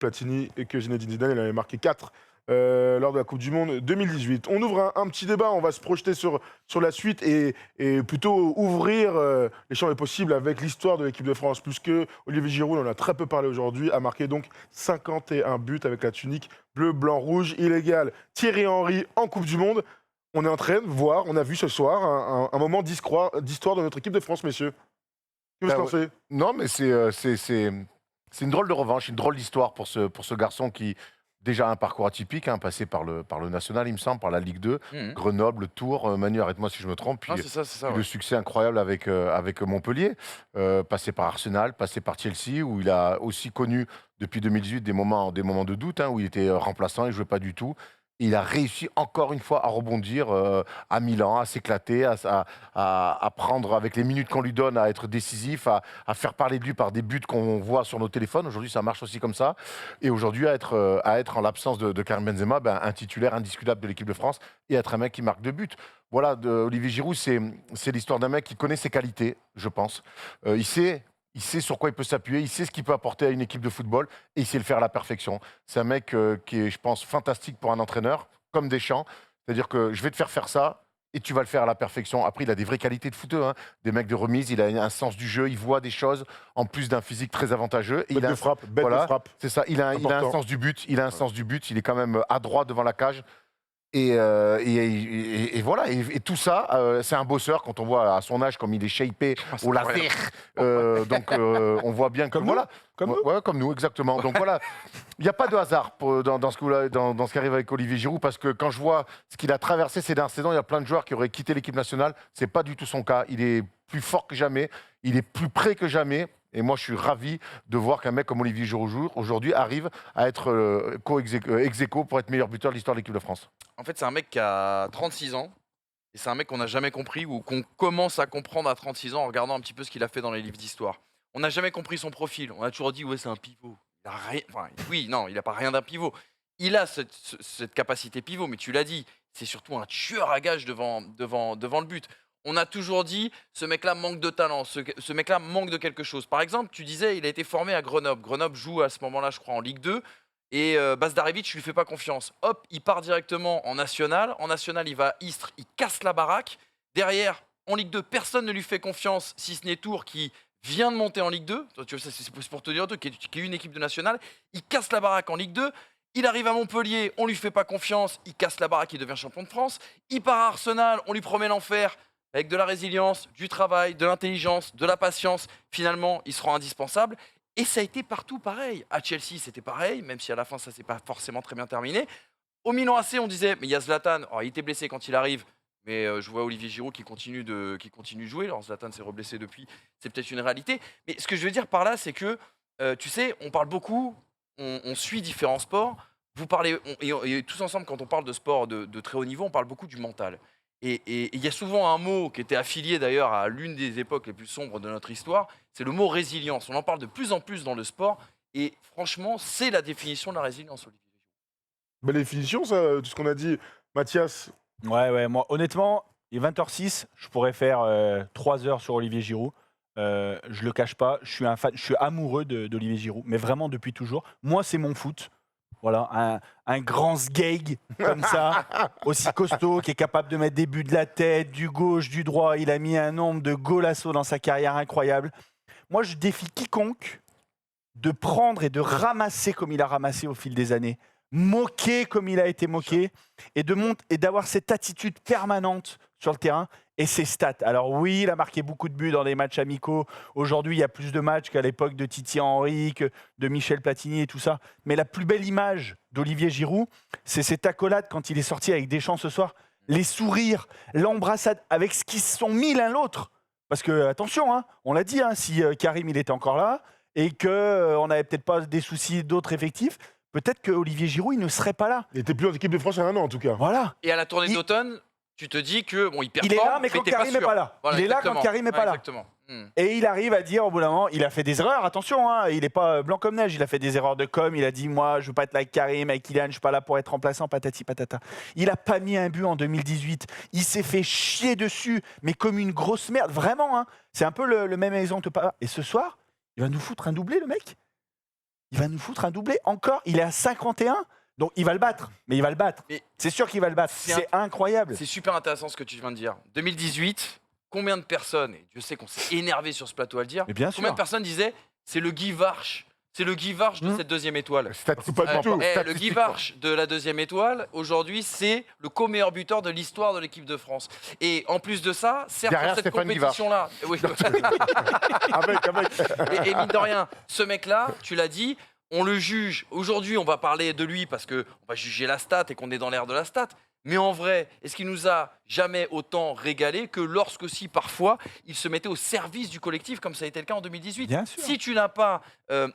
Platini et que Zinedine Zidane. Il en avait marqué 4 lors de la Coupe du Monde 2018. On ouvre un petit débat, on va se projeter sur la suite et plutôt ouvrir les champs des possibles avec l'histoire de l'équipe de France. Plus que Olivier Giroud, on en a très peu parlé aujourd'hui, a marqué donc 51 buts avec la tunique bleu, blanc, rouge, illégale. Thierry Henry en Coupe du Monde. On est en train de voir, on a vu ce soir un moment d'histoire de notre équipe de France, messieurs. Que vous Ben pensez? Non, mais c'est une drôle de revanche, une drôle d'histoire pour ce garçon qui, déjà, a un parcours atypique, hein, passé par le National, il me semble, par la Ligue 2, Mhm. Grenoble, Tours, Manu, arrête-moi si je me trompe, Ah, puis, c'est ça, puis ouais. le succès incroyable avec Montpellier, passé par Arsenal, passé par Chelsea, où il a aussi connu, depuis 2018, des moments de doute, hein, où il était remplaçant, il ne jouait pas du tout. Il a réussi encore une fois à rebondir à Milan, à s'éclater, à prendre avec les minutes qu'on lui donne, à être décisif, à faire parler de lui par des buts qu'on voit sur nos téléphones. Aujourd'hui, ça marche aussi comme ça. Et aujourd'hui, à être en l'absence de Karim Benzema, un titulaire indiscutable de l'équipe de France et être un mec qui marque 2 buts. Voilà, Olivier Giroud, c'est l'histoire d'un mec qui connaît ses qualités, je pense. Il sait sur quoi il peut s'appuyer, il sait ce qu'il peut apporter à une équipe de football et il sait le faire à la perfection. C'est un mec qui est, je pense, fantastique pour un entraîneur, comme Deschamps. C'est-à-dire que je vais te faire ça et tu vas le faire à la perfection. Après, il a des vraies qualités de footeux, hein. Des mecs de remise, il a un sens du jeu, il voit des choses, en plus d'un physique très avantageux. Et Bête de frappe, bête de frappe. c'est ça, il a un Important. sens du but, il est quand même adroit devant la cage. Et voilà, et tout ça, c'est un bosseur quand on voit à son âge comme il est shapé c'est au incroyable. laser. Donc on voit bien que Comme nous, voilà, comme nous. Ouais, comme nous exactement. Donc voilà, il n'y a pas de hasard dans ce qui arrive avec Olivier Giroud parce que quand je vois ce qu'il a traversé ces dernières saisons, il y a plein de joueurs qui auraient quitté l'équipe nationale. C'est pas du tout son cas. Il est plus fort que jamais, il est plus prêt que jamais. Et moi, je suis ravi de voir qu'un mec comme Olivier Giroud aujourd'hui arrive à être ex aequo pour être meilleur buteur de l'histoire de l'équipe de France. En fait, c'est un mec qui a 36 ans. Et c'est un mec qu'on n'a jamais compris ou qu'on commence à comprendre à 36 ans en regardant un petit peu ce qu'il a fait dans les livres d'histoire. On n'a jamais compris son profil. On a toujours dit, ouais, c'est un pivot. Il a rien... enfin, oui, non, il n'a pas rien d'un pivot. Il a cette capacité pivot, mais tu l'as dit, c'est surtout un tueur à gages devant le but. On a toujours dit, ce mec-là manque de talent, ce mec-là manque de quelque chose. Par exemple, tu disais, il a été formé à Grenoble. Grenoble joue à ce moment-là, je crois, en Ligue 2. Et Bazdarevic, je lui fais pas confiance. Hop, il part directement en National. En National, il va à Istres, il casse la baraque. Derrière, en Ligue 2, personne ne lui fait confiance, si ce n'est Tours qui vient de monter en Ligue 2. Tu vois, c'est pour te dire, qui est une équipe de National. Il casse la baraque en Ligue 2. Il arrive à Montpellier, on lui fait pas confiance. Il casse la baraque, il devient champion de France. Il part à Arsenal, on lui promet l'enfer. Avec de la résilience, du travail, de l'intelligence, de la patience, finalement, il sera indispensable. Et ça a été partout pareil. À Chelsea, c'était pareil, même si à la fin, ça s'est pas forcément très bien terminé. Au Milan AC, on disait, mais il y a Zlatan. Alors, il était blessé quand il arrive, mais je vois Olivier Giroud qui continue de jouer. Alors, Zlatan s'est reblessé depuis, c'est peut-être une réalité. Mais ce que je veux dire par là, c'est que, tu sais, on parle beaucoup, on suit différents sports. Vous parlez, et tous ensemble, quand on parle de sport de très haut niveau, on parle beaucoup du mental. Et il y a souvent un mot qui était affilié d'ailleurs à l'une des époques les plus sombres de notre histoire, c'est le mot résilience. On en parle de plus en plus dans le sport, et franchement, c'est la définition de la résilience, Olivier. Belle définition, ça, tout ce qu'on a dit. Mathias, Ouais, moi, honnêtement, il est 20h06, je pourrais faire 3 heures sur Olivier Giroud. Je le cache pas, je suis un fan, je suis amoureux d'Olivier Giroud, mais vraiment depuis toujours. Moi, c'est mon foot. Voilà, un grand sgeg comme ça, aussi costaud, qui est capable de mettre des buts de la tête, du gauche, du droit. Il a mis un nombre de golassos dans sa carrière incroyable. Moi, je défie quiconque de prendre et de ramasser comme il a ramassé au fil des années, moquer comme il a été moqué, et d'avoir cette attitude permanente sur le terrain et ses stats. Alors oui, il a marqué beaucoup de buts dans des matchs amicaux. Aujourd'hui, il y a plus de matchs qu'à l'époque de Titi Henry, de Michel Platini et tout ça. Mais la plus belle image d'Olivier Giroud, c'est cette accolade quand il est sorti avec Deschamps ce soir. Les sourires, l'embrassade, avec ce qu'ils se sont mis l'un l'autre. Parce que, attention, hein, on l'a dit, hein, si Karim il était encore là et qu'on n'avait peut-être pas des soucis d'autres effectifs, peut-être que Olivier Giroud, il ne serait pas là. il était plus en équipe de France il y a un an en tout cas. Voilà. Et à la tournée d'automne, tu te dis que bon, il performe, Il est là, mais quand t'es pas Karim n'est sûr. pas là. Voilà, Il est là exactement. quand Karim n'est pas Ouais, là. Exactement. Et il arrive à dire au bout d'un moment, il a fait des erreurs, attention, hein, il n'est pas blanc comme neige, il a fait des erreurs de com, il a dit moi je veux pas être là avec Karim, avec Kylian, je suis pas là pour être remplaçant, patati patata. Il a pas mis un but en 2018, il s'est fait chier dessus, mais comme une grosse merde, vraiment, hein. C'est un peu le même exemple. Et ce soir, il va nous foutre un doublé le mec. il va nous foutre un doublé. Encore, il est à 51. Donc il va le battre. Mais il va le battre. Mais C'est sûr qu'il va le battre. c'est C'est incroyable. C'est super intéressant ce que tu viens de dire. 2018, combien de personnes, et Dieu sait qu'on s'est énervé sur ce plateau à le dire, Mais bien combien sûr. de personnes disaient c'est le Guy Varch, c'est le Guy Varch de cette deuxième étoile. Pas du tout. Le Guy Varch de la deuxième étoile, aujourd'hui, c'est le co-meilleur buteur de l'histoire de l'équipe de France. Et en plus de ça, certes, Derrière sur cette Stéphane Guy Varch. compétition-là, oui, Avec. et mine de rien, ce mec-là, tu l'as dit, on le juge. Aujourd'hui, on va parler de lui parce qu'on va juger la stat et qu'on est dans l'ère de la stat. Mais en vrai, est-ce qu'il nous a jamais autant régalé que lorsque, si parfois, il se mettait au service du collectif, comme ça a été le cas en 2018 Bien sûr. Si tu n'as pas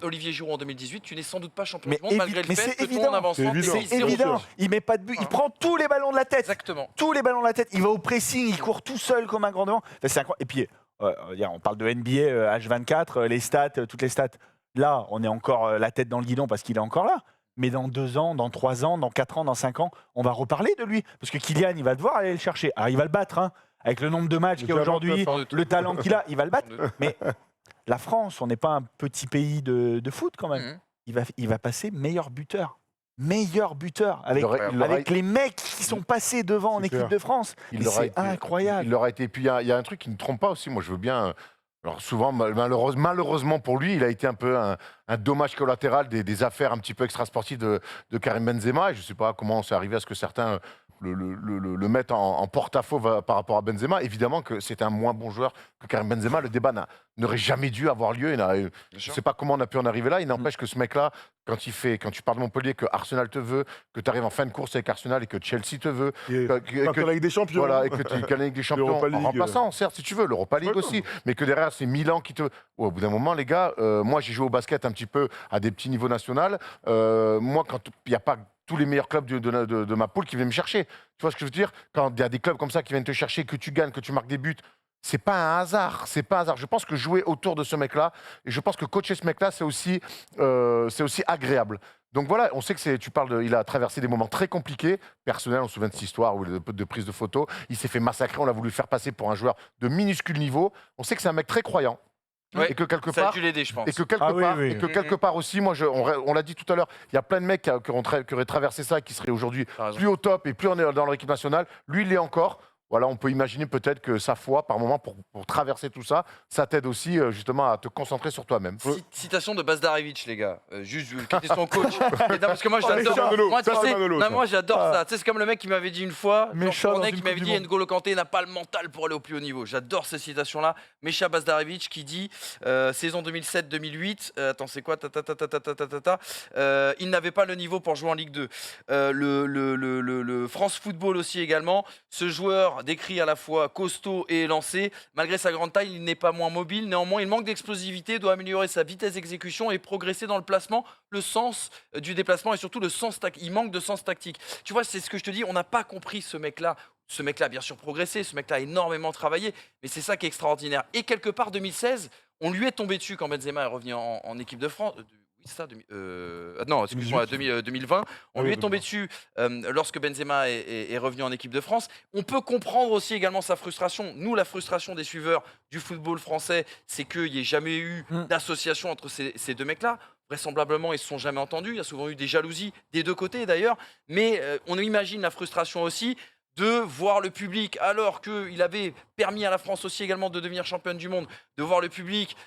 Olivier Giroud en 2018, tu n'es sans doute pas champion Mais du monde, malgré le mais fait c'est que évident. ton avancement C'est évident. était C'est 0. évident. Il met pas de but. Il prend tous les ballons de la tête. Exactement. Tous les ballons de la tête. Il va au pressing. Il court tout seul comme un grand devant. Enfin, c'est incroyable. Et puis, on parle de NBA, H24, les stats, toutes les stats. Là, on est encore la tête dans le guidon parce qu'il est encore là. Mais dans 2 ans, dans 3 ans, dans 4 ans, dans 5 ans, on va reparler de lui. Parce que Kylian, il va devoir aller le chercher. Alors, il va le battre, hein, avec le nombre de matchs qu'il y a aujourd'hui, Sans doute. le talent qu'il a, il va le battre. Mais la France, on n'est pas un petit pays de foot quand même. Mhm. Il va passer meilleur buteur. Meilleur buteur. Avec, Il aurait- avec les mecs qui sont passés devant en C'est équipe clair. de France. Il Mais aurait c'est été- incroyable. Il aurait été. Et puis il y a un truc qui ne trompe pas aussi. Moi, je veux bien. Alors souvent, malheureusement pour lui, il a été un peu un dommage collatéral des affaires un petit peu extrasportives de Karim Benzema. Et je ne sais pas comment c'est arrivé à ce que certains le mettent en porte-à-faux par rapport à Benzema. Évidemment que c'est un moins bon joueur que Karim Benzema. Le débat n'aurait jamais dû avoir lieu. Je ne sais pas comment on a pu en arriver là. Il n'empêche que ce mec-là, quand tu parles de Montpellier, que Arsenal te veut, que tu arrives en fin de course avec Arsenal et que Chelsea te veut, Et que- avec des champions. voilà, et que tu gagnes avec des champions L'Europa en League, remplaçant, certes, si tu veux, l'Europa League Ouais, aussi, mais que derrière, c'est Milan qui te... Ouais, au bout d'un moment, les gars, moi, j'ai joué au basket un petit peu à des petits niveaux nationaux. Moi, quand il n'y a pas tous les meilleurs clubs de ma poule qui viennent me chercher, tu vois ce que je veux dire? Quand il y a des clubs comme ça qui viennent te chercher, que tu gagnes, que tu marques des buts, c'est pas un hasard, c'est pas un hasard. Je pense que jouer autour de ce mec-là, et je pense que coacher ce mec-là, c'est aussi agréable. Donc voilà, on sait que il a traversé des moments très compliqués, personnels, on se souvient de cette histoire où de prise de photos, il s'est fait massacrer, on l'a voulu faire passer pour un joueur de minuscule niveau. On sait que c'est un mec très croyant. Ouais, Et que quelque Ça a part, dû l'aider, je pense. et que quelque Ah oui, part, oui. et que quelque part aussi, moi, on l'a dit tout à l'heure, il y a plein de mecs qui auraient traversé ça, qui seraient aujourd'hui T'as raison. plus au top et plus dans l'équipe nationale. Lui, il l'est encore. Voilà, on peut imaginer peut-être que sa foi, par moment, pour traverser tout ça, ça t'aide aussi justement à te concentrer sur toi-même. Citation de Bazdarevich, les gars. Juste, qui était son coach. Non, parce que moi, Oh, j'adore. Charles Delot, Moi, tu ça, sais, c'est Manolo, non, ça. moi, j'adore Ah. ça. Tu sais, c'est comme le mec qui m'avait dit une fois, Mécha Jean dans Fournet, une qui Coupe m'avait du dit Monde. N'Golo Kanté n'a pas le mental pour aller au plus haut niveau. J'adore cette citation-là. Mécha Bazdarevich qui dit saison 2007-2008. Attends, c'est quoi il n'avait pas le niveau pour jouer en Ligue 2. Le France Football aussi également. Ce joueur décrit à la fois costaud et élancé. Malgré sa grande taille, il n'est pas moins mobile. Néanmoins, il manque d'explosivité, doit améliorer sa vitesse d'exécution et progresser dans le placement, le sens du déplacement et surtout le sens tactique. Il manque de sens tactique. Tu vois, c'est ce que je te dis. On n'a pas compris ce mec-là. Ce mec-là a bien sûr progressé. Ce mec-là a énormément travaillé. Mais c'est ça qui est extraordinaire. Et quelque part, 2016, on lui est tombé dessus quand Benzema est revenu en équipe de France. Oui, c'est ça. Non, excuse-moi, 2020. On lui est tombé dessus lorsque Benzema est revenu en équipe de France. On peut comprendre aussi également sa frustration. Nous, la frustration des suiveurs du football français, c'est qu'il n'y ait jamais eu d'association entre ces deux mecs-là. Vraisemblablement, ils ne se sont jamais entendus. Il y a souvent eu des jalousies des deux côtés d'ailleurs. Mais on imagine la frustration aussi de voir le public, alors qu'il avait permis à la France aussi également de devenir championne du monde, de voir le public.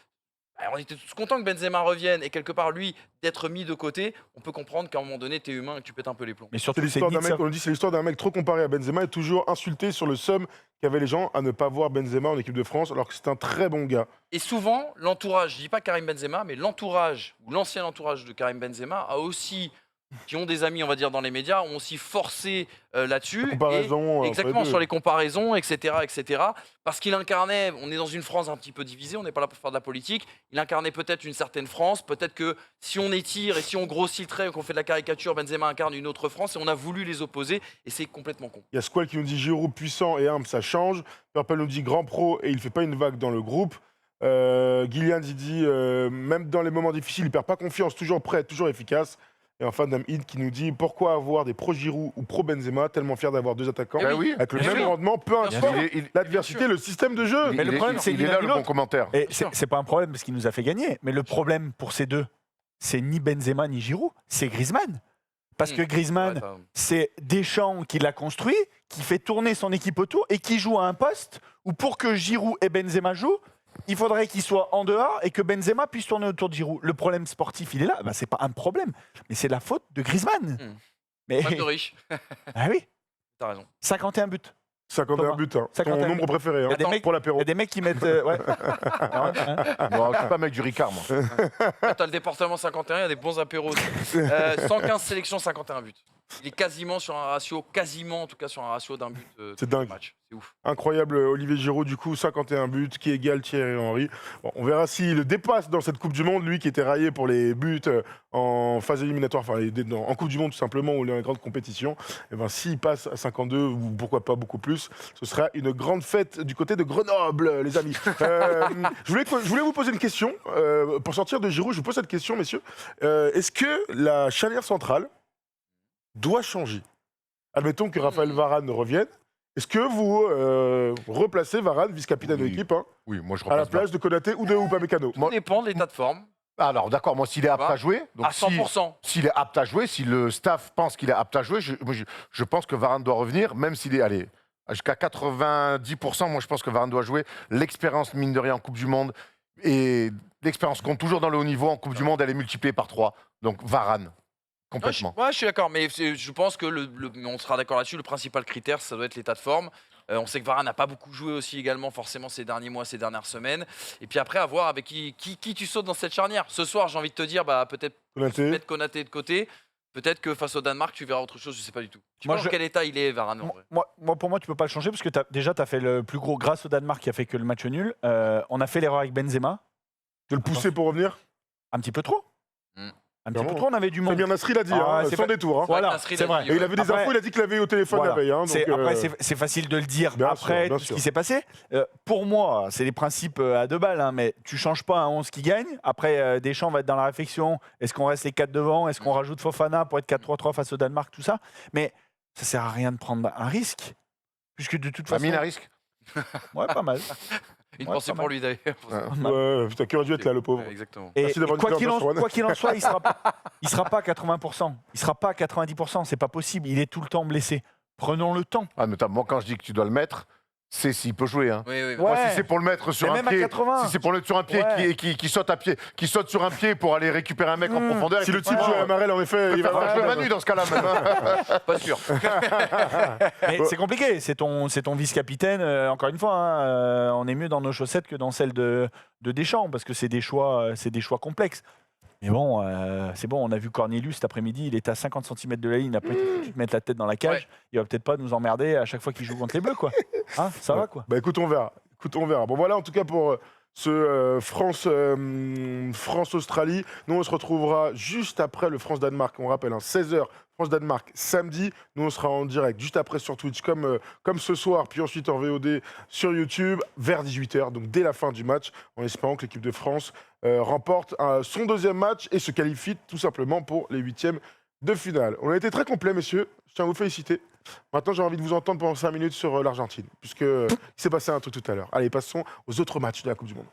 On était tous contents que Benzema revienne et quelque part, lui, d'être mis de côté. On peut comprendre qu'à un moment donné, tu es humain et que tu pètes un peu les plombs. Mais C'est surtout, c'est l'histoire d'un ni de mec, sa- on dit, c'est l'histoire d'un mec trop comparé à Benzema et toujours insulté sur le somme qu'avaient les gens à ne pas voir Benzema en équipe de France, alors que c'est un très bon gars. Et souvent, l'entourage, je dis pas Karim Benzema, mais l'entourage ou l'ancien entourage de Karim Benzema a aussi, qui ont des amis, on va dire, dans les médias, ont aussi forcé là-dessus. Comparaison. Et exactement, sur les comparaisons, etc., etc. Parce qu'il incarnait, on est dans une France un petit peu divisée, on n'est pas là pour faire de la politique, il incarnait peut-être une certaine France, peut-être que si on étire et si on grossit le trait, qu'on fait de la caricature, Benzema incarne une autre France et on a voulu les opposer et c'est complètement con. Il y a Squall qui nous dit Giroud puissant et humble, ça change. Purple nous dit grand pro et il fait pas une vague dans le groupe. Gillian il dit même dans les moments difficiles, il perd pas confiance, toujours prêt, toujours efficace. Et enfin, Dame Hid qui nous dit pourquoi avoir des pro Giroud ou pro Benzema, tellement fier d'avoir deux attaquants Eh Ben oui. avec le Bien même sûr. rendement, peu Bien importe sûr. l'adversité, le système de jeu. Mais le problème, c'est il qu'il est a là vu le bon l'autre. commentaire. Et c'est pas un problème parce qu'il nous a fait gagner. Mais le problème pour ces deux, c'est ni Benzema ni Giroud, c'est Griezmann. Parce que Griezmann, Ouais, c'est Deschamps qui l'a construit, qui fait tourner son équipe autour et qui joue à un poste où pour que Giroud et Benzema jouent, il faudrait qu'ils soient en dehors et que Benzema puisse tourner autour de Giroud. Le problème sportif, il est là. C'est pas un problème, mais c'est la faute de Griezmann. Mais Pas de riche. ah oui, T'as raison. 51 buts. 51 buts, hein. 51 Ton nombre buts. préféré hein, Il y a des mecs- pour Il l'apéro. y a des mecs qui mettent. Ouais. Non, je suis pas un mec du Ricard, moi. Quand t'as le département 51, il y a des bons apéros aussi. 115 sélections, 51 buts. Il est quasiment sur un ratio, quasiment en tout cas sur un ratio d'un but C'est tous les dingue. matchs. C'est ouf. Incroyable, Olivier Giroud, du coup, 51 buts, qui égale Thierry Henry. Bon, on verra s'il le dépasse dans cette Coupe du Monde, lui qui était raillé pour les buts en phase éliminatoire, enfin en Coupe du Monde tout simplement, ou dans les grandes compétitions. Et ben, s'il passe à 52, ou pourquoi pas beaucoup plus, ce sera une grande fête du côté de Grenoble, les amis. Je voulais vous poser une question. Pour sortir de Giroud, je vous pose cette question, messieurs. Est-ce que la charnière centrale doit changer? Admettons que Raphaël Varane revienne. Est-ce que vous replacez Varane, vice-capitaine de Oui. l'équipe, hein, Oui, moi je à la replace place de Konaté ou de Upamecano? Tout dépend de l'état de forme. Alors, d'accord, moi, s'il est apte vois, à jouer, donc À 100%. s'il est apte à jouer, si le staff pense qu'il est apte à jouer, je pense que Varane doit revenir, même s'il est, allez, jusqu'à 90%, moi je pense que Varane doit jouer. L'expérience, mine de rien, en Coupe du Monde, et l'expérience compte toujours dans le haut niveau, en Coupe du Monde, elle est multipliée par 3. Donc Varane, complètement. Ouais, je suis d'accord, mais je pense que on sera d'accord là-dessus. Le principal critère, ça doit être l'état de forme. On sait que Varane n'a pas beaucoup joué aussi également, forcément, ces derniers mois, ces dernières semaines. Et puis après, à voir avec qui tu sautes dans cette charnière. Ce soir, j'ai envie de te dire, peut-être Konaté. mettre Konaté de côté. Peut-être que face au Danemark, tu verras autre chose, je sais pas du tout. Tu Moi, vois dans quel état il est, Varane, en vrai. Pour moi, tu peux pas le changer parce que déjà, tu as fait le plus gros grâce au Danemark qui a fait que le match nul. On a fait l'erreur avec Benzema, De le pousser pour revenir? un petit peu trop. Mm. Un petit peu Clairement. trop, on avait du Samir manque. Nasri l'a dit, Ah, hein, c'est sans pas- détour. Hein. Voilà, Nasri c'est l'a vrai. dit, Et il avait des Après- infos, il a dit qu'il avait au téléphone Voilà. la veille. Hein, donc, Après, c'est facile de le dire Bien après sûr, bien tout ce sûr. qui s'est passé. Pour moi, c'est les principes à deux balles, hein, mais tu changes pas un 11 qui gagne. Après, Deschamps va être dans la réflexion. Est-ce qu'on reste les 4 devant? Est-ce qu'on rajoute Fofana pour être 4-3-3 face au Danemark? Tout ça. Mais ça sert à rien de prendre un risque. Puisque de toute façon. Amine à risque. Ouais, pas mal. Une Ouais, pensée pas pour mal. lui d'ailleurs. Ouais, putain, qui aurait dû être là, le pauvre. Ouais, exactement. Et Merci d'avoir une quoi petite qu'il en, intervention, Juan. quoi qu'il en soit, il sera pas à 80%. Il sera pas à 90%. C'est pas possible. Il est tout le temps blessé. Prenons le temps. Ah, notamment, moi, quand je dis que tu dois le mettre, c'est s'il peut jouer. Hein. Oui, oui, oui. Ouais. Moi, si c'est pour le mettre sur Mais un même à pied, 80. si c'est pour le mettre sur un pied Ouais. qui saute à pied, qui saute sur un pied pour aller récupérer un mec en profondeur. Si le type joue à Marel, en effet, il va faire jouer Manu dans ce cas-là même. Hein. Pas sûr. Mais c'est compliqué, c'est ton vice-capitaine. Encore une fois, hein, on est mieux dans nos chaussettes que dans celles de Deschamps, parce que c'est des choix complexes. Mais bon, c'est bon, on a vu Cornelius cet après-midi, il était à 50 cm de la ligne, il n'a pas été foutu de mettre la tête dans la cage. Ouais. Il va peut-être pas nous emmerder à chaque fois qu'il joue contre les Bleus, quoi. Hein, ça va, quoi. Bah écoute, on verra. Bon voilà, en tout cas pour ce France-Australie. Nous, on se retrouvera juste après le France-Danemark. On rappelle, 16h, France-Danemark, samedi. Nous, on sera en direct juste après sur Twitch, comme ce soir. Puis ensuite en VOD sur YouTube, vers 18h, donc dès la fin du match, en espérant que l'équipe de France remporte son deuxième match et se qualifie tout simplement pour les huitièmes de finale. On a été très complet, messieurs. Je tiens à vous féliciter. Maintenant, j'ai envie de vous entendre pendant 5 minutes sur l'Argentine, puisque il s'est passé un truc tout à l'heure. Allez, passons aux autres matchs de la Coupe du Monde.